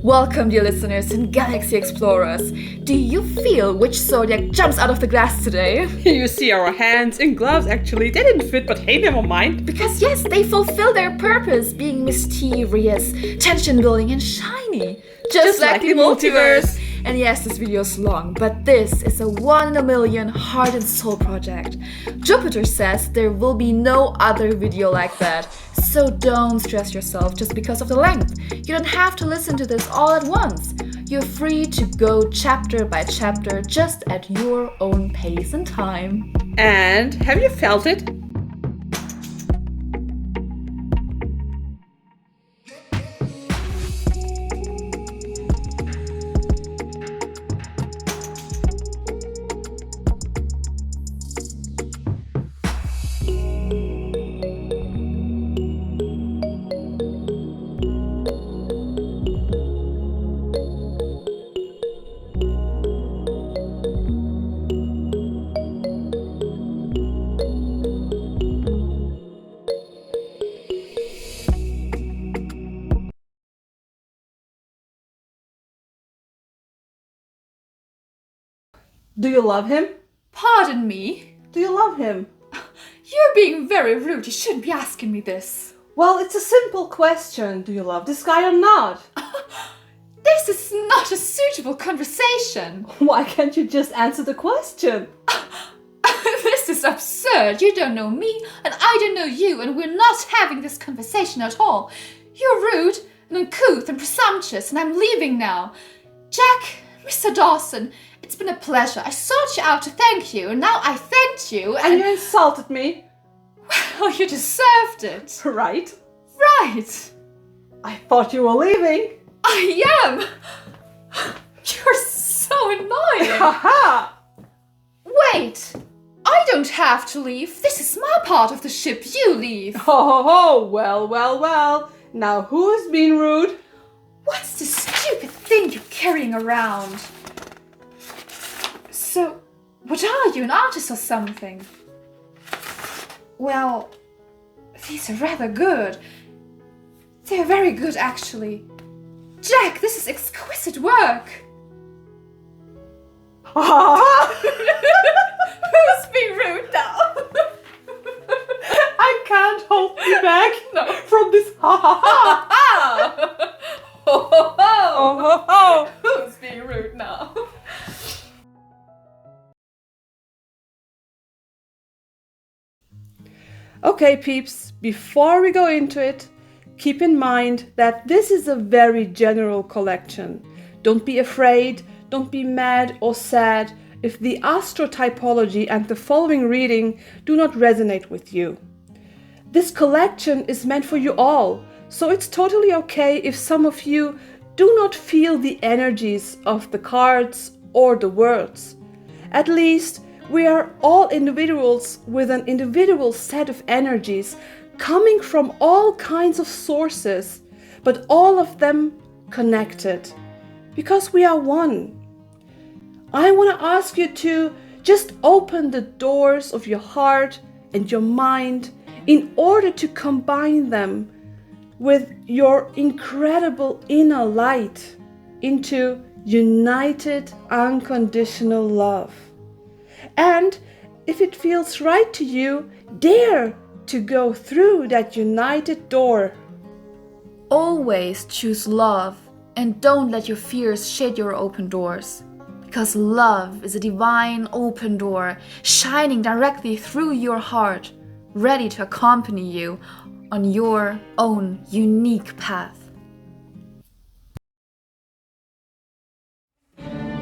Welcome, dear listeners and galaxy explorers. Do you feel which zodiac jumps out of the glass today? You see our hands in gloves actually. They didn't fit, but hey, never mind. Because yes, they fulfill their purpose, being mysterious, tension-building and shiny. Just like the multiverse. And yes, this video is long, but this is a 1 in a million heart and soul project. Jupiter says there will be no other video like that. So don't stress yourself just because of the length. You don't have to listen to this all at once. You're free to go chapter by chapter just at your own pace and time. And have you felt it? Do you love him? Pardon me? Do you love him? You're being very rude. You shouldn't be asking me this. Well, it's a simple question. Do you love this guy or not? This is not a suitable conversation. Why can't you just answer the question? This is absurd. You don't know me and I don't know you, and we're not having this conversation at all. You're rude and uncouth and presumptuous, and I'm leaving now. Jack, Mr. Dawson, it's been a pleasure. I sought you out to thank you, and now I thanked you, And you insulted me. Well, you deserved it. Right? Right. I thought you were leaving. I am. You're so annoying. Haha! Wait. I don't have to leave. This is my part of the ship. You leave. Oh, well. Now who's being rude? What's this stupid thing you're carrying around? So, what are you, an artist or something? Well, these are rather good. They're very good, actually. Jack, this is exquisite work. Who's being rude now? I can't hold you back from this Who's being rude now? Okay, peeps, before we go into it, keep in mind that this is a very general collection. Don't be afraid, don't be mad or sad if the astro typology and the following reading do not resonate with you. This collection is meant for you all, so it's totally okay if some of you do not feel the energies of the cards or the words. At least, we are all individuals with an individual set of energies coming from all kinds of sources, but all of them connected, because we are one. I want to ask you to just open the doors of your heart and your mind in order to combine them with your incredible inner light into united, unconditional love. And if it feels right to you, dare to go through that united door. Always choose love and don't let your fears shade your open doors. Because love is a divine open door shining directly through your heart, ready to accompany you on your own unique path.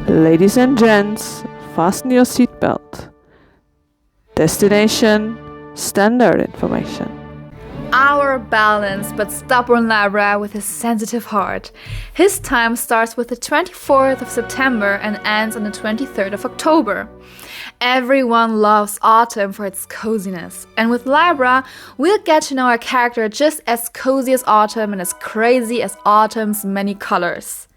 Ladies and gents, fasten your seatbelt. Destination, standard information. Our balanced but stubborn Libra with his sensitive heart. His time starts with the 24th of September and ends on the 23rd of October. Everyone loves autumn for its coziness, and with Libra, we'll get to know our character just as cozy as autumn and as crazy as autumn's many colors.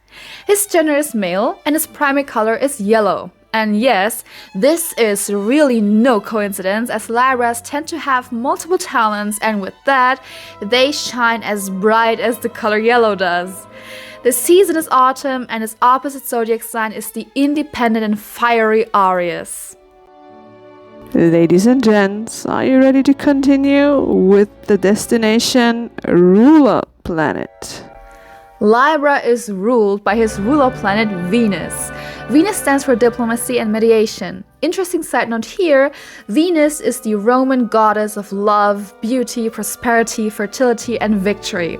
His gender is male and his primary color is yellow. And yes, this is really no coincidence, as Libras tend to have multiple talents, and with that, they shine as bright as the color yellow does. The season is autumn, and its opposite zodiac sign is the independent and fiery Aries. Ladies and gents, are you ready to continue with the destination ruler planet? Libra is ruled by his ruler planet Venus. Venus stands for diplomacy and mediation. Interesting side note here, Venus is the Roman goddess of love, beauty, prosperity, fertility, and victory.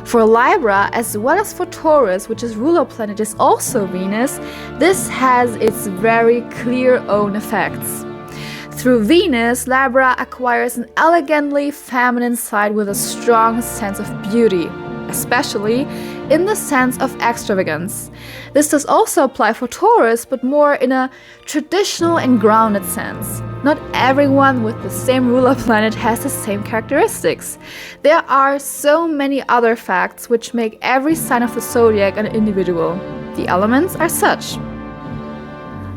For Libra, as well as for Taurus, which is ruler planet is also Venus, this has its very clear own effects. Through Venus, Libra acquires an elegantly feminine side with a strong sense of beauty, especially in the sense of extravagance. This does also apply for Taurus, but more in a traditional and grounded sense. Not everyone with the same ruler planet has the same characteristics. There are so many other facts which make every sign of the zodiac an individual. The elements are such.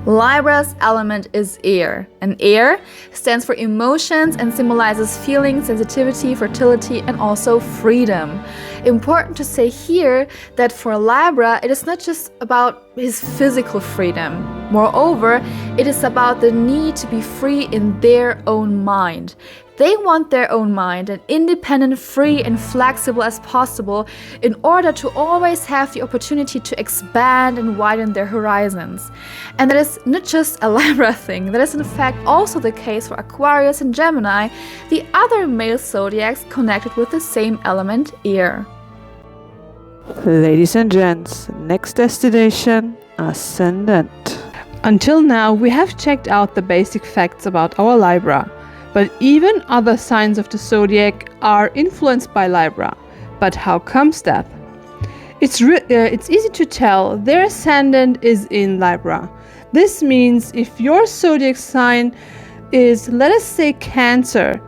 Libra's element is air, and air stands for emotions and symbolizes feeling, sensitivity, fertility, and also freedom. Important to say here that for Libra, it is not just about his physical freedom. Moreover, it is about the need to be free in their own mind. They want their own mind and independent, free, and flexible as possible in order to always have the opportunity to expand and widen their horizons. And that is not just a Libra thing, that is in fact also the case for Aquarius and Gemini, the other male zodiacs connected with the same element, air. Ladies and gents, next destination, Ascendant. Until now, we have checked out the basic facts about our Libra. But even other signs of the zodiac are influenced by Libra. But how comes that? It's easy to tell their ascendant is in Libra. This means if your zodiac sign is, let us say, Cancer,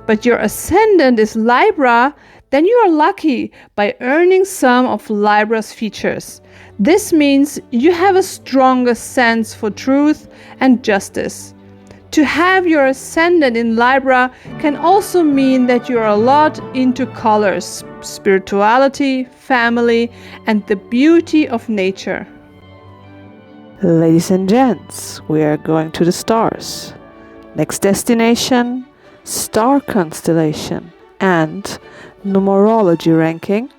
but your ascendant is Libra, then you are lucky by earning some of Libra's features. This means you have a stronger sense for truth and justice. To have your ascendant in Libra can also mean that you are a lot into colors, spirituality, family, and the beauty of nature. Ladies and gents, we are going to the stars. Next destination, star constellation and numerology ranking.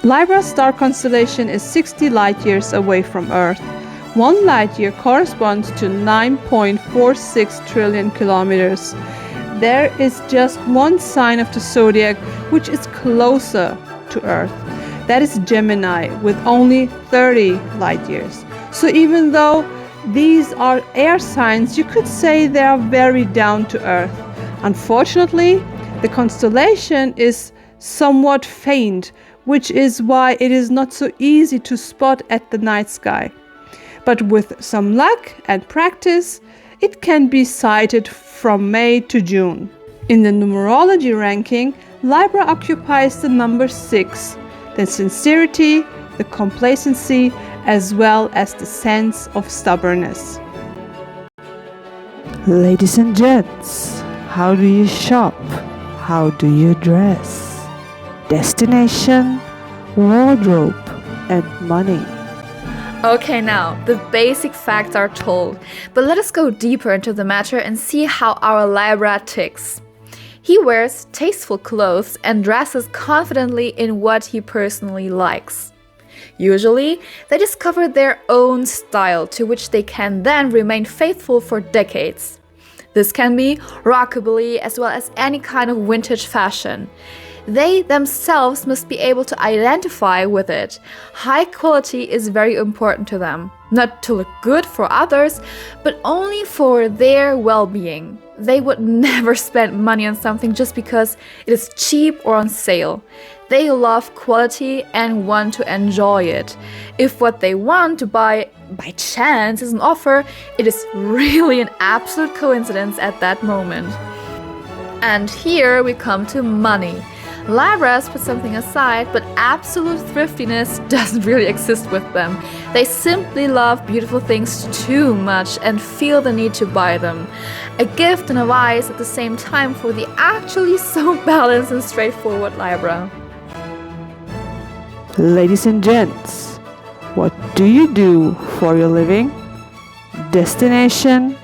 Libra's star constellation is 60 light years away from Earth. 1 light year corresponds to 9.46 trillion kilometers. There is just one sign of the zodiac which is closer to Earth. That is Gemini, with only 30 light years. So even though these are air signs, you could say they are very down to earth. Unfortunately, the constellation is somewhat faint, which is why it is not so easy to spot at the night sky. But with some luck and practice, it can be sighted from May to June. In the numerology ranking, Libra occupies the number 6, the sincerity, the complacency, as well as the sense of stubbornness. Ladies and gents, how do you shop? How do you dress? Destination, wardrobe, and money. Okay, now, the basic facts are told, but let us go deeper into the matter and see how our Libra ticks. He wears tasteful clothes and dresses confidently in what he personally likes. Usually, they discover their own style to which they can then remain faithful for decades. This can be rockabilly as well as any kind of vintage fashion. They themselves must be able to identify with it. High quality is very important to them, not to look good for others, but only for their well-being. They would never spend money on something just because it is cheap or on sale. They love quality and want to enjoy it. If what they want to buy by chance is an offer, it is really an absolute coincidence at that moment. And here we come to money. Libras put something aside, but absolute thriftiness doesn't really exist with them. They simply love beautiful things too much and feel the need to buy them. A gift and a vice at the same time for the actually so balanced and straightforward Libra. Ladies and gents, do you do for your living? Destination,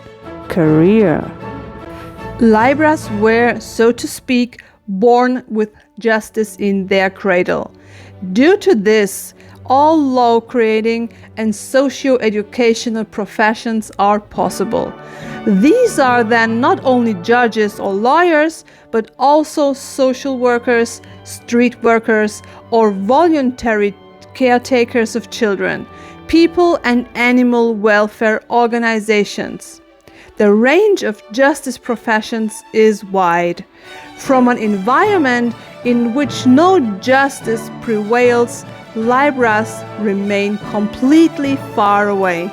career. Libras were, so to speak, born with justice in their cradle. Due to this, all law creating and socio-educational professions are possible. These are then not only judges or lawyers, but also social workers, street workers, or voluntary caretakers of children, people and animal welfare organizations. The range of justice professions is wide. From an environment in which no justice prevails, Libras remain completely far away.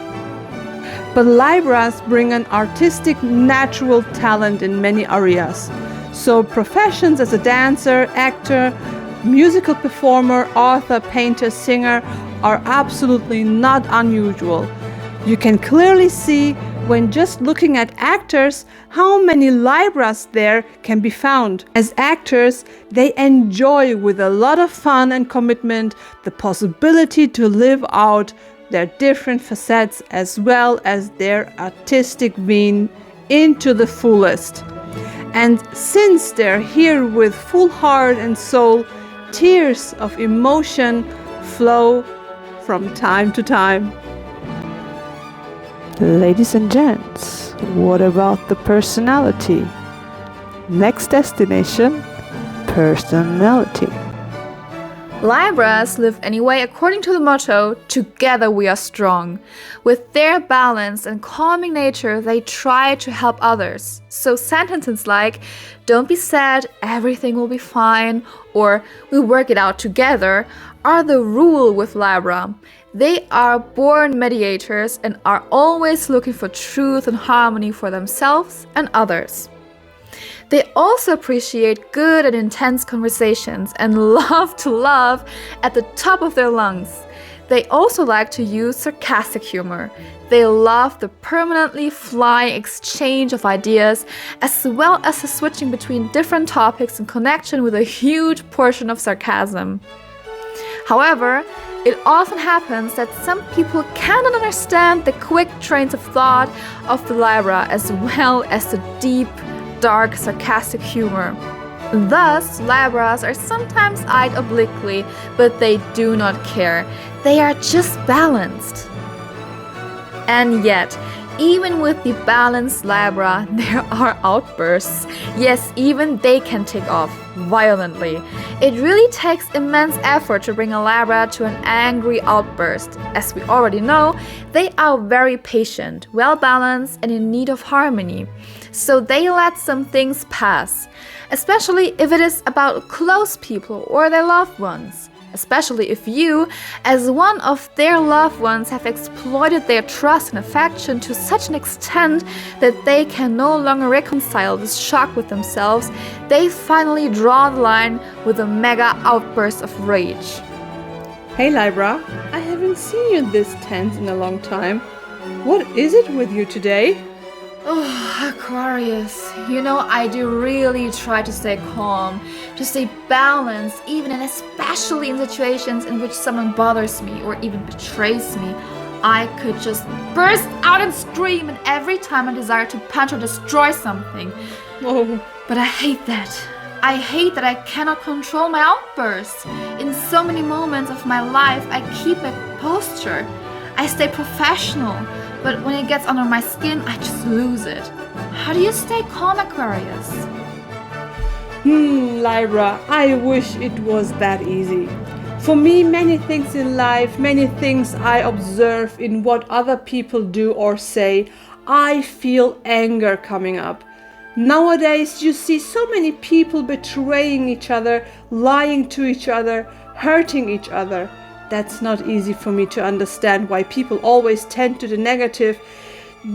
But Libras bring an artistic, natural talent in many areas. So professions as a dancer, actor, musical performer, author, painter, singer are absolutely not unusual. You can clearly see when just looking at actors how many Libras there can be found. As actors, they enjoy with a lot of fun and commitment the possibility to live out their different facets as well as their artistic vein into the fullest. And since they're here with full heart and soul, tears of emotion flow from time to time. Ladies and gents, what about the personality? Next destination, personality. Libras live anyway according to the motto, "Together we are strong." With their balanced and calming nature, they try to help others. So sentences like, "Don't be sad, everything will be fine," or "We work it out together," are the rule with Libra. They are born mediators and are always looking for truth and harmony for themselves and others. They also appreciate good and intense conversations and love to laugh at the top of their lungs. They also like to use sarcastic humor. They love the permanently flying exchange of ideas as well as the switching between different topics in connection with a huge portion of sarcasm. However, it often happens that some people cannot understand the quick trains of thought of the Libra as well as the deep, dark, sarcastic humor. Thus, Libras are sometimes eyed obliquely, but they do not care. They are just balanced. And yet, even with the balanced Libra, there are outbursts. Yes, even they can take off violently. It really takes immense effort to bring a Libra to an angry outburst. As we already know, they are very patient, well-balanced, and in need of harmony. So they let some things pass, especially if it is about close people or their loved ones. Especially if you, as one of their loved ones, have exploited their trust and affection to such an extent that they can no longer reconcile this shock with themselves, they finally draw the line with a mega outburst of rage. Hey Libra, I haven't seen you this tense in a long time. What is it with you today? Oh, Aquarius, you know, I do really try to stay calm, to stay balanced, even and especially in situations in which someone bothers me or even betrays me. I could just burst out and scream, and every time I desire to punch or destroy something. Oh, But I hate that. I hate that I cannot control my outbursts. In so many moments of my life, I keep a posture. I stay professional. But when it gets under my skin, I just lose it. How do you stay calm, Aquarius? Libra, I wish it was that easy. For me, many things in life, many things I observe in what other people do or say, I feel anger coming up. Nowadays, you see so many people betraying each other, lying to each other, hurting each other. That's not easy for me to understand why people always tend to the negative.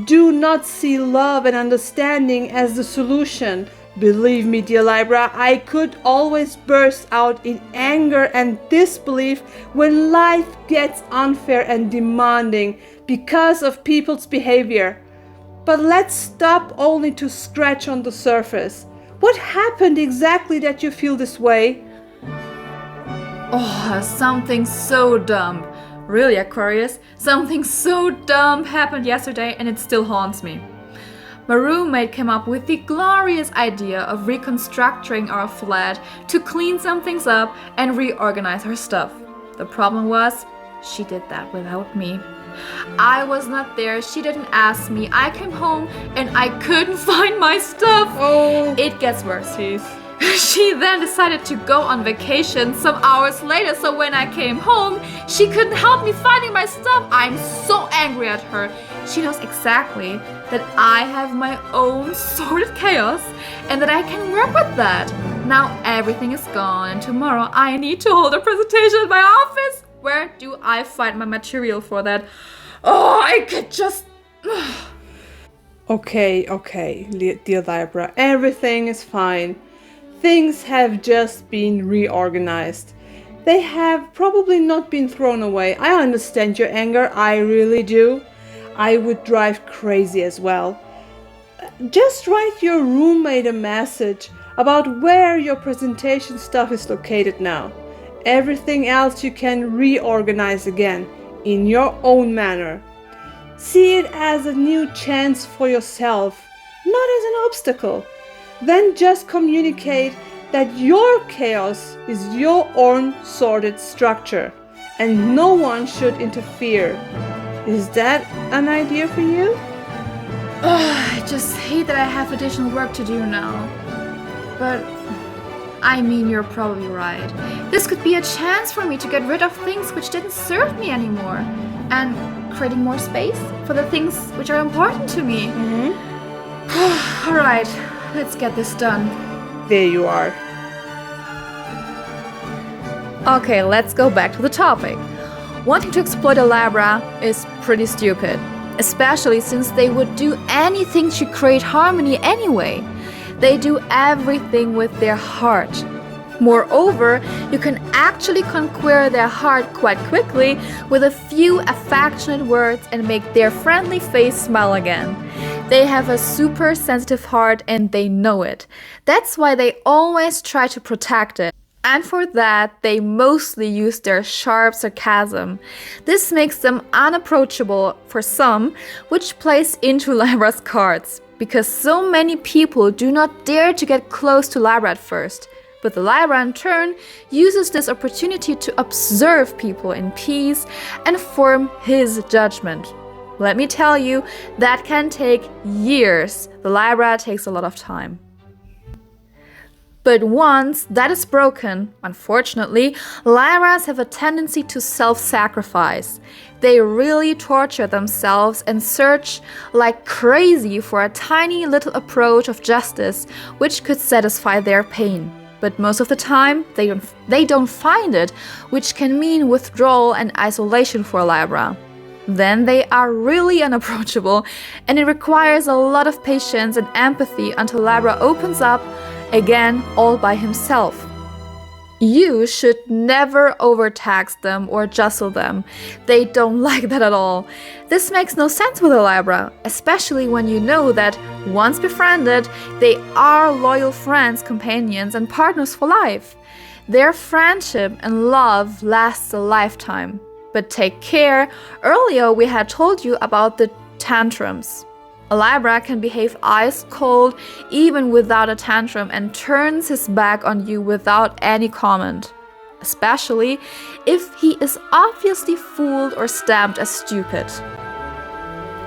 Do not see love and understanding as the solution. Believe me, dear Libra, I could always burst out in anger and disbelief when life gets unfair and demanding because of people's behavior. But let's stop only to scratch on the surface. What happened exactly that you feel this way? Oh, something so dumb. Really, Aquarius, something so dumb happened yesterday and it still haunts me. My roommate came up with the glorious idea of reconstructing our flat to clean some things up and reorganize our stuff. The problem was, she did that without me. I was not there, she didn't ask me. I came home and I couldn't find my stuff. Oh, It gets worse. jeez. She then decided to go on vacation some hours later, so when I came home, she couldn't help me finding my stuff. I'm so angry at her. She knows exactly that I have my own sorted chaos and that I can work with that. Now everything is gone and tomorrow I need to hold a presentation at my office. Where do I find my material for that? Oh, I could just... Okay, dear Libra, everything is fine. Things have just been reorganized. They have probably not been thrown away. I understand your anger, I really do. I would drive crazy as well. Just write your roommate a message about where your presentation stuff is located now. Everything else you can reorganize again, in your own manner. See it as a new chance for yourself, not as an obstacle. Then just communicate that your chaos is your own sorted structure and no one should interfere. Is that an idea for you? I just hate that I have additional work to do now. But, I mean, you're probably right. This could be a chance for me to get rid of things which didn't serve me anymore. And creating more space for the things which are important to me. Alright, let's get this done. There you are. Okay, let's go back to the topic. Wanting to exploit a Libra is pretty stupid, especially since they would do anything to create harmony anyway. They do everything with their heart. Moreover, you can actually conquer their heart quite quickly with a few affectionate words and make their friendly face smile again. They have a super sensitive heart and they know it. That's why they always try to protect it. And for that, they mostly use their sharp sarcasm. This makes them unapproachable for some, which plays into Libra's cards, because so many people do not dare to get close to Libra at first. But the Libra in turn uses this opportunity to observe people in peace and form his judgment. Let me tell you, that can take years. The Libra takes a lot of time. But once that is broken, unfortunately, Libras have a tendency to self-sacrifice. They really torture themselves and search like crazy for a tiny little approach of justice which could satisfy their pain. But most of the time, they don't find it, which can mean withdrawal and isolation for Libra. Then they are really unapproachable, and it requires a lot of patience and empathy until Libra opens up again all by himself. You should never overtax them or jostle them. They don't like that at all. This makes no sense with a Libra, especially when you know that, once befriended, they are loyal friends, companions, and partners for life. Their friendship and love lasts a lifetime. But take care, earlier we had told you about the tantrums. A Libra can behave ice cold even without a tantrum and turns his back on you without any comment, especially if he is obviously fooled or stamped as stupid.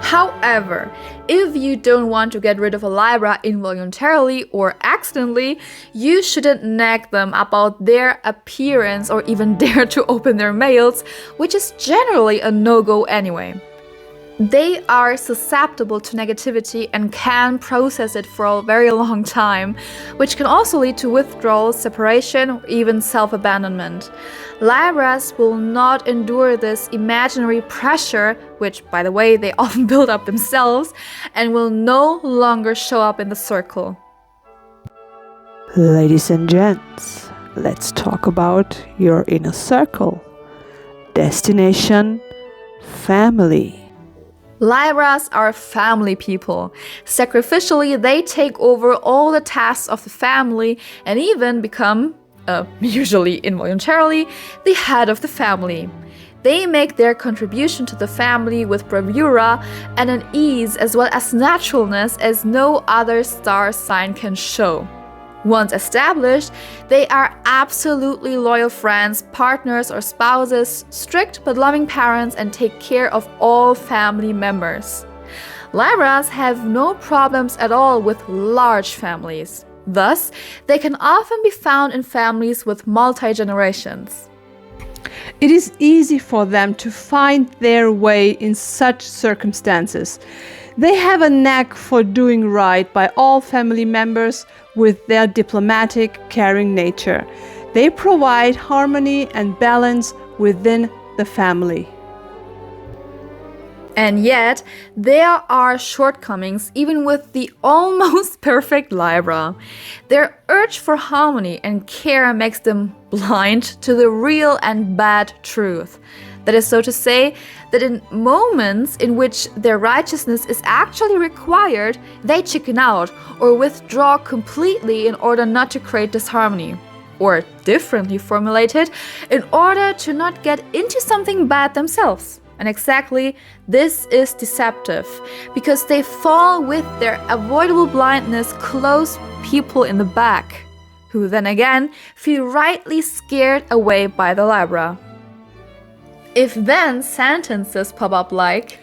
However, if you don't want to get rid of a Libra involuntarily or accidentally, you shouldn't nag them about their appearance or even dare to open their mails, which is generally a no-go anyway. They are susceptible to negativity and can process it for a very long time, which can also lead to withdrawal, separation, or even self-abandonment. Libras will not endure this imaginary pressure, which, by the way, they often build up themselves, and will no longer show up in the circle. Ladies and gents, let's talk about your inner circle. Destination, family. Libras are family people. Sacrificially, they take over all the tasks of the family and even become, usually involuntarily, the head of the family. They make their contribution to the family with bravura and an ease as well as naturalness as no other star sign can show. Once established, they are absolutely loyal friends, partners or spouses, strict but loving parents, and take care of all family members. Libras have no problems at all with large families. Thus, they can often be found in families with multi-generations. It is easy for them to find their way in such circumstances. They have a knack for doing right by all family members with their diplomatic, caring nature. They provide harmony and balance within the family. And yet, there are shortcomings even with the almost perfect Libra. Their urge for harmony and care makes them blind to the real and bad truth. That is so to say, that in moments in which their righteousness is actually required, they chicken out or withdraw completely in order not to create disharmony. Or differently formulated, in order to not get into something bad themselves. And exactly this is deceptive, because they fall with their avoidable blindness close people in the back, who then again feel rightly scared away by the Libra. If then sentences pop up like,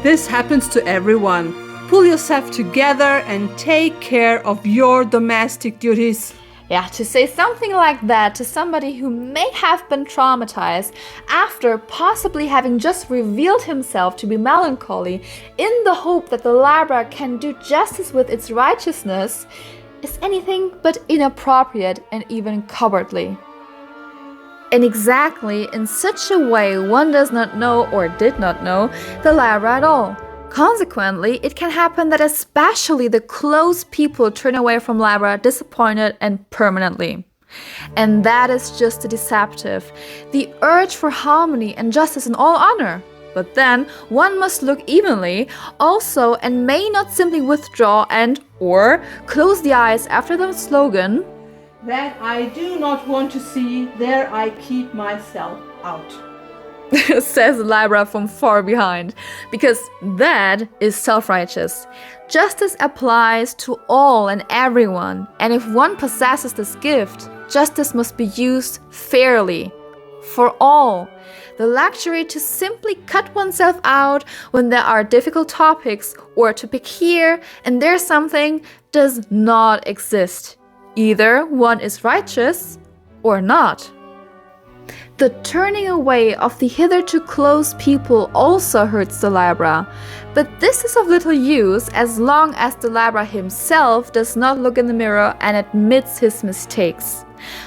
This happens to everyone. Pull yourself together and take care of your domestic duties. yeah, to say something like that to somebody who may have been traumatized after possibly having just revealed himself to be melancholy in the hope that the Libra can do justice with its righteousness is anything but inappropriate and even cowardly. And exactly in such a way one does not know or did not know the Libra at all. Consequently, it can happen that especially the close people turn away from Libra disappointed and permanently. And that is just the deceptive, the urge for harmony and justice in all honor. But then one must look evenly also and may not simply withdraw and or close the eyes after the slogan, That I do not want to see, there I keep myself out. says Libra from far behind, because that is self-righteous. Justice applies to all and everyone, and if one possesses this gift, justice must be used fairly, for all. The luxury to simply cut oneself out when there are difficult topics or to pick here and there something does not exist. Either one is righteous or not. The turning away of the hitherto close people also hurts the Libra, but this is of little use as long as the Libra himself does not look in the mirror and admits his mistakes.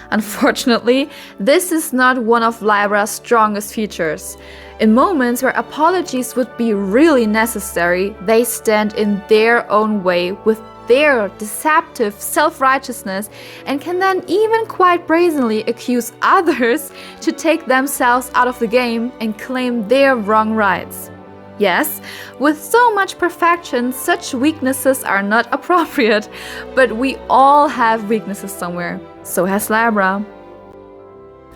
Unfortunately, this is not one of Libra's strongest features. In moments where apologies would be really necessary, they stand in their own way with their deceptive self-righteousness and can then even quite brazenly accuse others to take themselves out of the game and claim their wrong rights. Yes, with so much perfection, such weaknesses are not appropriate, but we all have weaknesses somewhere. So has Libra.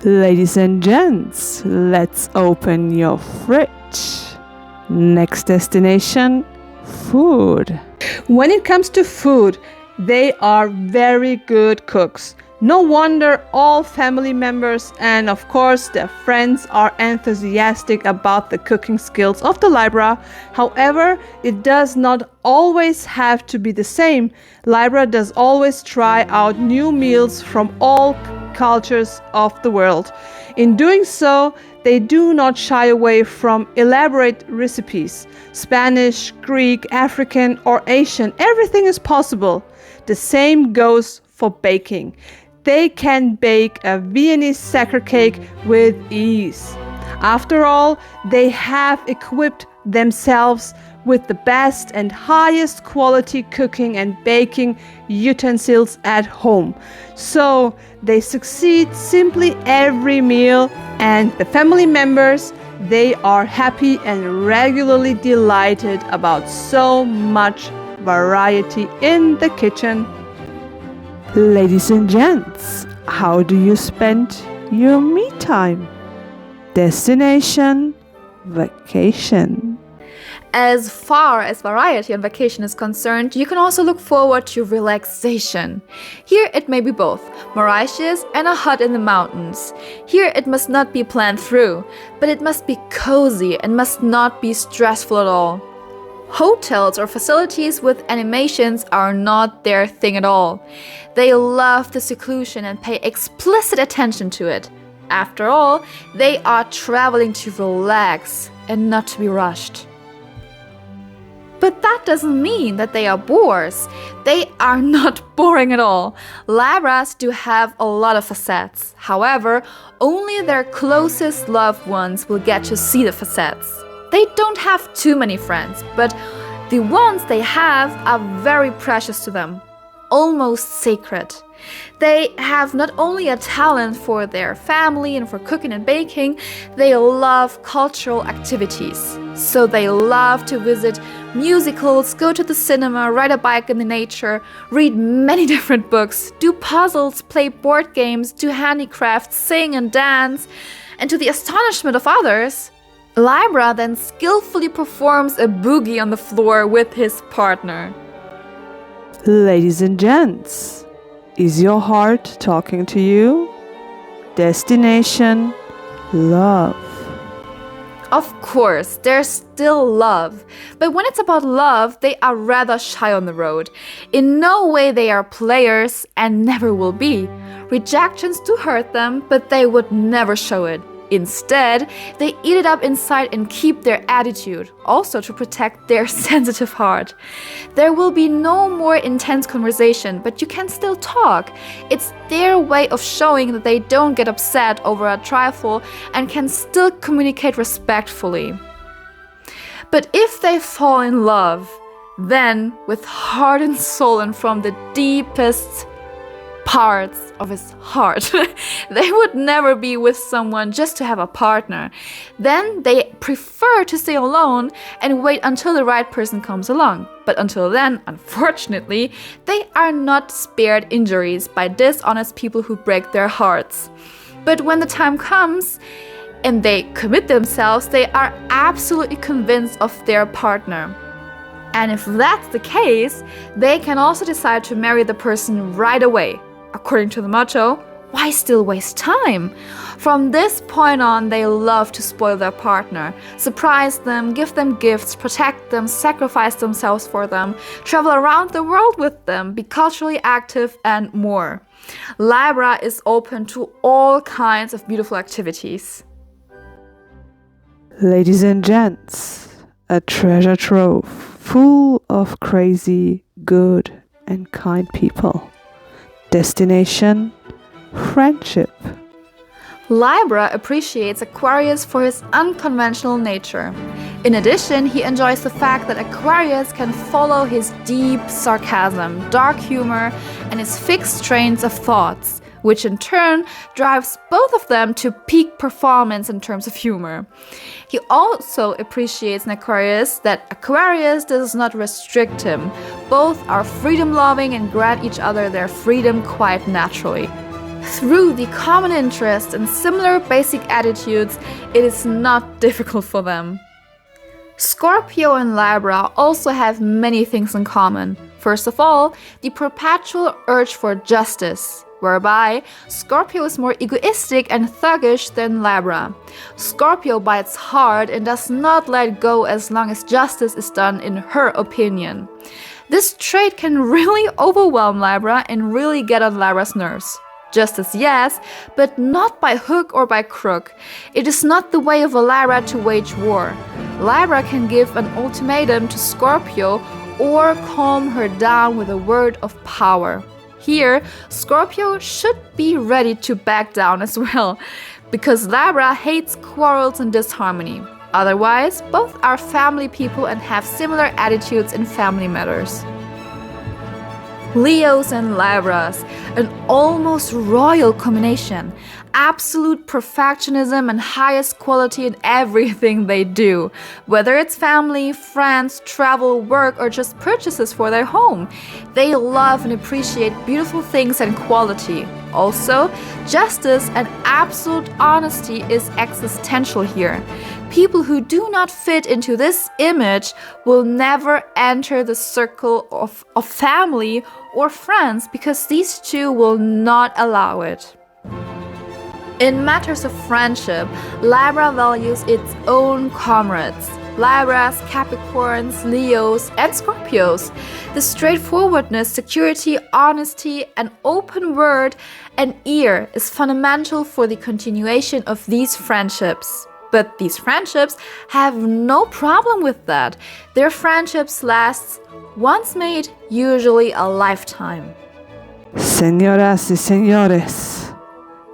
Ladies and gents, let's open your fridge. Next destination, food. When it comes to food, they are very good cooks. No wonder all family members and of course their friends are enthusiastic about the cooking skills of the Libra. However, it does not always have to be the same. Libra does always try out new meals from all cultures of the world. In doing so, they do not shy away from elaborate recipes. Spanish, Greek, African, or Asian, everything is possible. The same goes for baking. They can bake a Viennese sacher cake with ease. After all, they have equipped themselves with the best and highest quality cooking and baking utensils at home. So they succeed simply every meal, and the family members, they are happy and regularly delighted about so much variety in the kitchen. Ladies and gents, how do you spend your me time? Destination, vacation. As far as variety on vacation is concerned, you can also look forward to relaxation. Here it may be both Mauritius and a hut in the mountains. Here it must not be planned through, but it must be cozy and must not be stressful at all. Hotels or facilities with animations are not their thing at all. They love the seclusion and pay explicit attention to it. After all, they are traveling to relax and not to be rushed. But that doesn't mean that they are bores. They are not boring at all. Libras do have a lot of facets. However, only their closest loved ones will get to see the facets. They don't have too many friends, but the ones they have are very precious to them, almost sacred. They have not only a talent for their family and for cooking and baking, they love cultural activities. So they love to visit musicals, go to the cinema, ride a bike in the nature, read many different books, do puzzles, play board games, do handicrafts, sing and dance. And to the astonishment of others, Libra then skillfully performs a boogie on the floor with his partner. Ladies and gents, is your heart talking to you? Destination, love. Of course, there's still love. But when it's about love, they are rather shy on the road. In no way they are players and never will be. Rejections do hurt them, but they would never show it. Instead, they eat it up inside and keep their attitude, also to protect their sensitive heart. There will be no more intense conversation, but you can still talk. It's their way of showing that they don't get upset over a trifle and can still communicate respectfully. But if they fall in love, then with heart and soul and from the deepest parts of his heart, they would never be with someone just to have a partner. Then they prefer to stay alone and wait until the right person comes along. But until then, unfortunately, they are not spared injuries by dishonest people who break their hearts. But when the time comes and they commit themselves, they are absolutely convinced of their partner. And if that's the case, they can also decide to marry the person right away. According to the motto, why still waste time? From this point on, they love to spoil their partner, surprise them, give them gifts, protect them, sacrifice themselves for them, travel around the world with them, be culturally active, and more. Libra is open to all kinds of beautiful activities. Ladies and gents, a treasure trove full of crazy, good, and kind people. Destination, friendship. Libra appreciates Aquarius for his unconventional nature. In addition, he enjoys the fact that Aquarius can follow his deep sarcasm, dark humor, and his fixed trains of thoughts, which in turn drives both of them to peak performance in terms of humor. He also appreciates in Aquarius that Aquarius does not restrict him. Both are freedom-loving and grant each other their freedom quite naturally. Through the common interests and similar basic attitudes, it is not difficult for them. Scorpio and Libra also have many things in common. First of all, the perpetual urge for justice, whereby Scorpio is more egoistic and thuggish than Libra. Scorpio bites hard and does not let go as long as justice is done in her opinion. This trait can really overwhelm Libra and really get on Libra's nerves. Justice, yes, but not by hook or by crook. It is not the way of a Libra to wage war. Libra can give an ultimatum to Scorpio or calm her down with a word of power. Here, Scorpio should be ready to back down as well, because Libra hates quarrels and disharmony. Otherwise, both are family people and have similar attitudes in family matters. Leos and Libras, an almost royal combination. absolute perfectionism and highest quality in everything they do, whether it's family, friends, travel, work, or just purchases for their home. They love and appreciate beautiful things and quality. Also, justice and absolute honesty is existential here. People who do not fit into this image will never enter the circle of family or friends because these two will not allow it. In matters of friendship, Libra values its own comrades. Libras, Capricorns, Leos, and Scorpios. The straightforwardness, security, honesty, an open word and ear is fundamental for the continuation of these friendships. But these friendships have no problem with that. Their friendships last, once made, usually a lifetime. Señoras y señores,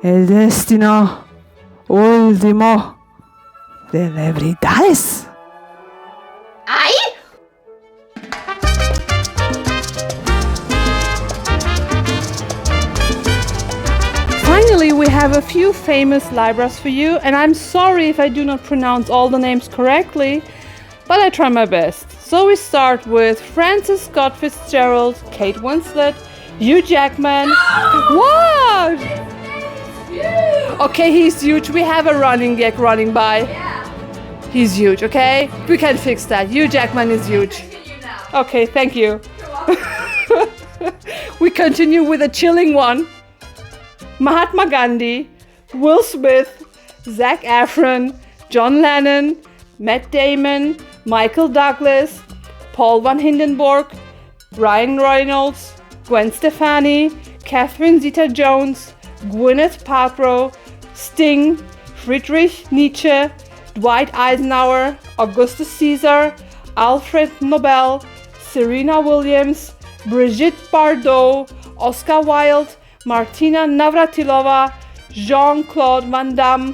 el destino último de LIBRAS. Ay! Finally, we have a few famous Libras for you, and I'm sorry if I do not pronounce all the names correctly, but I try my best. So we start with Francis Scott Fitzgerald, Kate Winslet, Hugh Jackman. What? Okay, he's huge. We have a running gag running by. He's huge, okay? We can fix that. Hugh Jackman is huge. Okay, thank you. We continue with a chilling one. Mahatma Gandhi, Will Smith, Zac Efron, John Lennon, Matt Damon, Michael Douglas, Paul van Hindenburg, Ryan Reynolds, Gwen Stefani, Catherine Zeta-Jones, Gwyneth Paltrow, Sting, Friedrich Nietzsche, Dwight Eisenhower, Augustus Caesar, Alfred Nobel, Serena Williams, Brigitte Bardot, Oscar Wilde, Martina Navratilova, Jean-Claude Van Damme,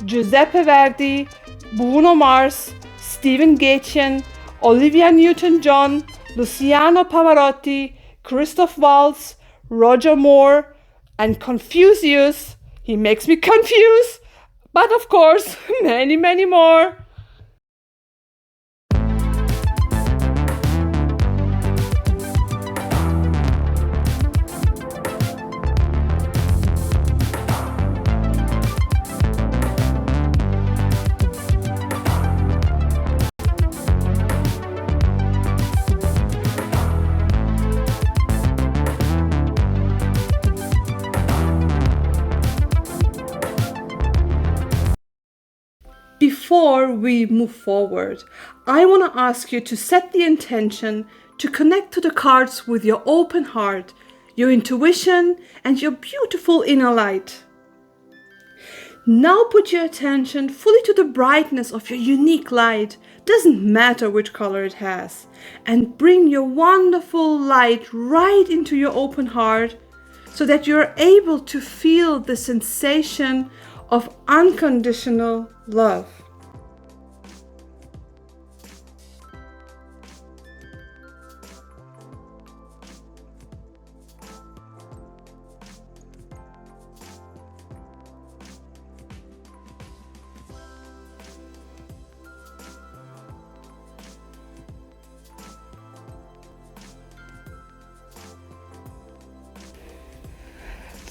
Giuseppe Verdi, Bruno Mars, Steven Gätjen, Olivia Newton-John, Luciano Pavarotti, Christoph Waltz, Roger Moore, and Confucius. He makes me confused, but of course, many, many more. Before we move forward, I want to ask you to set the intention to connect to the cards with your open heart, your intuition, and your beautiful inner light. Now put your attention fully to the brightness of your unique light, doesn't matter which color it has, and bring your wonderful light right into your open heart so that you're able to feel the sensation of unconditional love.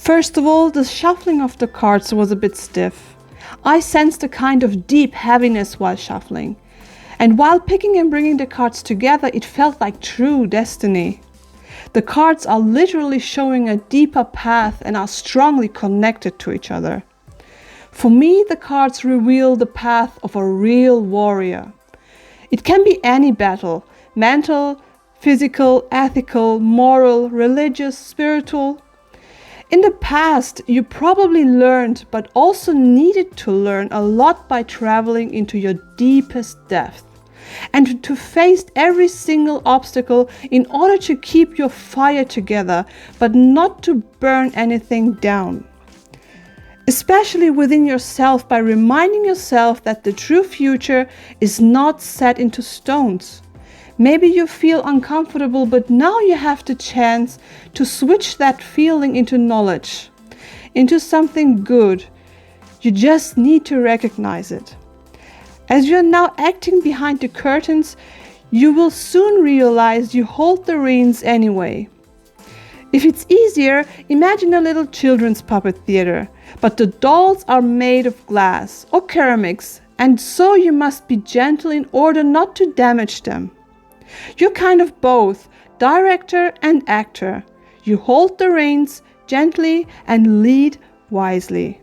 First of all, the shuffling of the cards was a bit stiff. I sensed a kind of deep heaviness while shuffling. And while picking and bringing the cards together, it felt like true destiny. The cards are literally showing a deeper path and are strongly connected to each other. For me, the cards reveal the path of a real warrior. It can be any battle, mental, physical, ethical, moral, religious, spiritual. In the past, you probably learned, but also needed to learn a lot by traveling into your deepest depth and to face every single obstacle in order to keep your fire together, but not to burn anything down. Especially within yourself, by reminding yourself that the true future is not set into stones. Maybe you feel uncomfortable, but now you have the chance to switch that feeling into knowledge, into something good, You just need to recognize it. As you are now acting behind the curtains, you will soon realize you hold the reins anyway. If it's easier, imagine a little children's puppet theater, but the dolls are made of glass or ceramics, and so you must be gentle in order not to damage them. You're kind of both, director and actor. You hold the reins gently and lead wisely.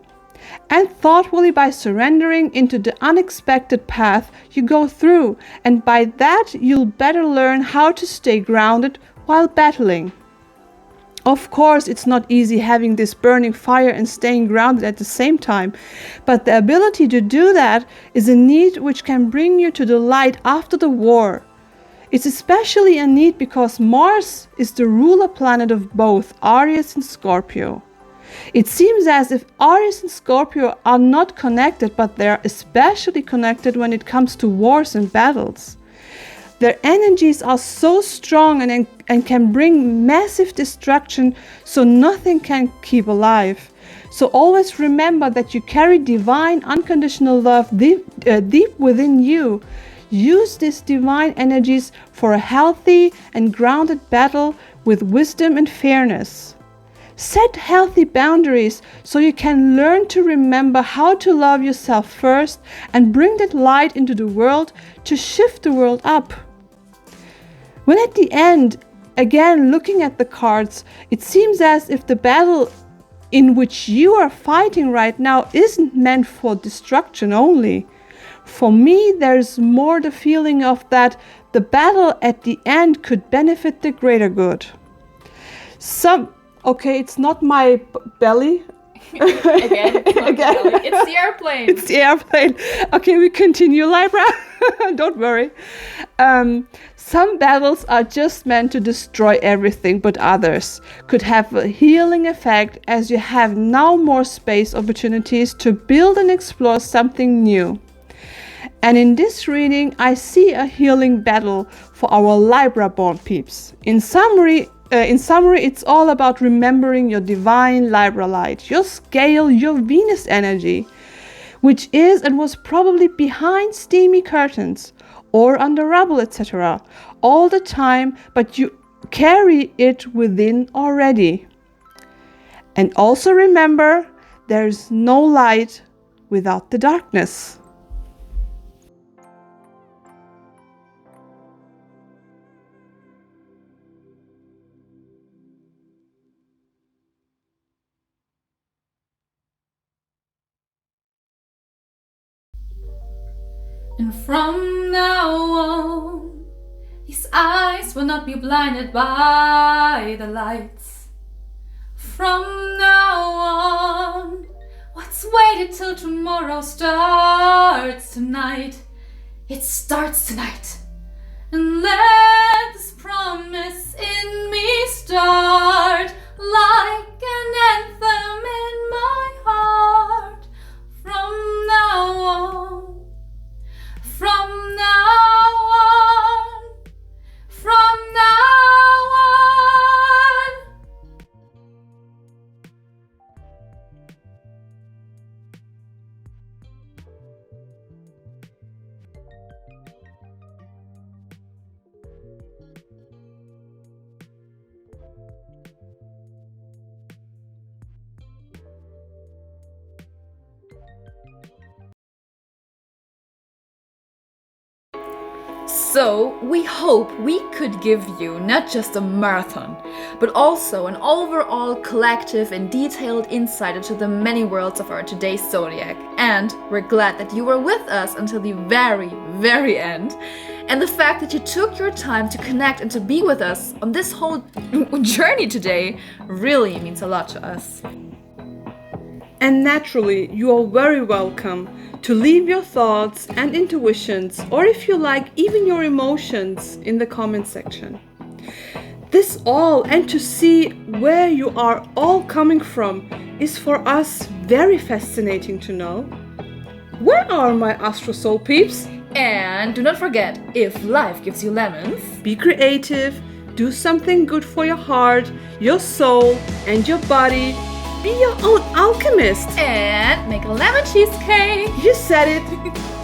And thoughtfully by surrendering into the unexpected path you go through, and by that you'll better learn how to stay grounded while battling. Of course, it's not easy having this burning fire and staying grounded at the same time, but the ability to do that is a need which can bring you to the light after the war. It's especially a need because Mars is the ruler planet of both Aries and Scorpio. It seems as if Aries and Scorpio are not connected, but they are especially connected when it comes to wars and battles. Their energies are so strong and can bring massive destruction, so nothing can keep alive. So always remember that you carry divine unconditional love deep within you. Use these divine energies for a healthy and grounded battle with wisdom and fairness. Set healthy boundaries so you can learn to remember how to love yourself first and bring that light into the world to shift the world up. When at the end, again looking at the cards, it seems as if the battle in which you are fighting right now isn't meant for destruction only. For me, there's more the feeling of that the battle at the end could benefit the greater good. Okay, it's not my belly. Again, it's not Again. the belly. It's the airplane. It's the airplane. Okay, we continue, Libra. Don't worry. Some battles are just meant to destroy everything, but others could have a healing effect as you have now more space opportunities to build and explore something new. And in this reading, I see a healing battle for our Libra-born peeps. In summary, it's all about remembering your divine Libra light, your scale, your Venus energy, which is and was probably behind steamy curtains or under rubble, etc. all the time, but you carry it within already. And also remember, there's no light without the darkness. And from now on, these eyes will not be blinded by the lights. From now on, what's waited till tomorrow starts tonight. It starts tonight. And let this promise in me start like an anthem in my heart. From now on. From now on, from now on. So, we hope we could give you not just a marathon, but also an overall collective and detailed insight into the many worlds of our today's zodiac. And we're glad that you were with us until the very, very end. And the fact that you took your time to connect and to be with us on this whole journey today really means a lot to us. And naturally, you are very welcome to leave your thoughts and intuitions, or if you like, even your emotions in the comment section. This all, and to see where you are all coming from, is for us very fascinating to know. Where are my Astro Soul peeps? And do not forget, if life gives you lemons, Be creative, do something good for your heart, your soul, and your body. Be your own alchemist. And make a lemon cheesecake. You said it.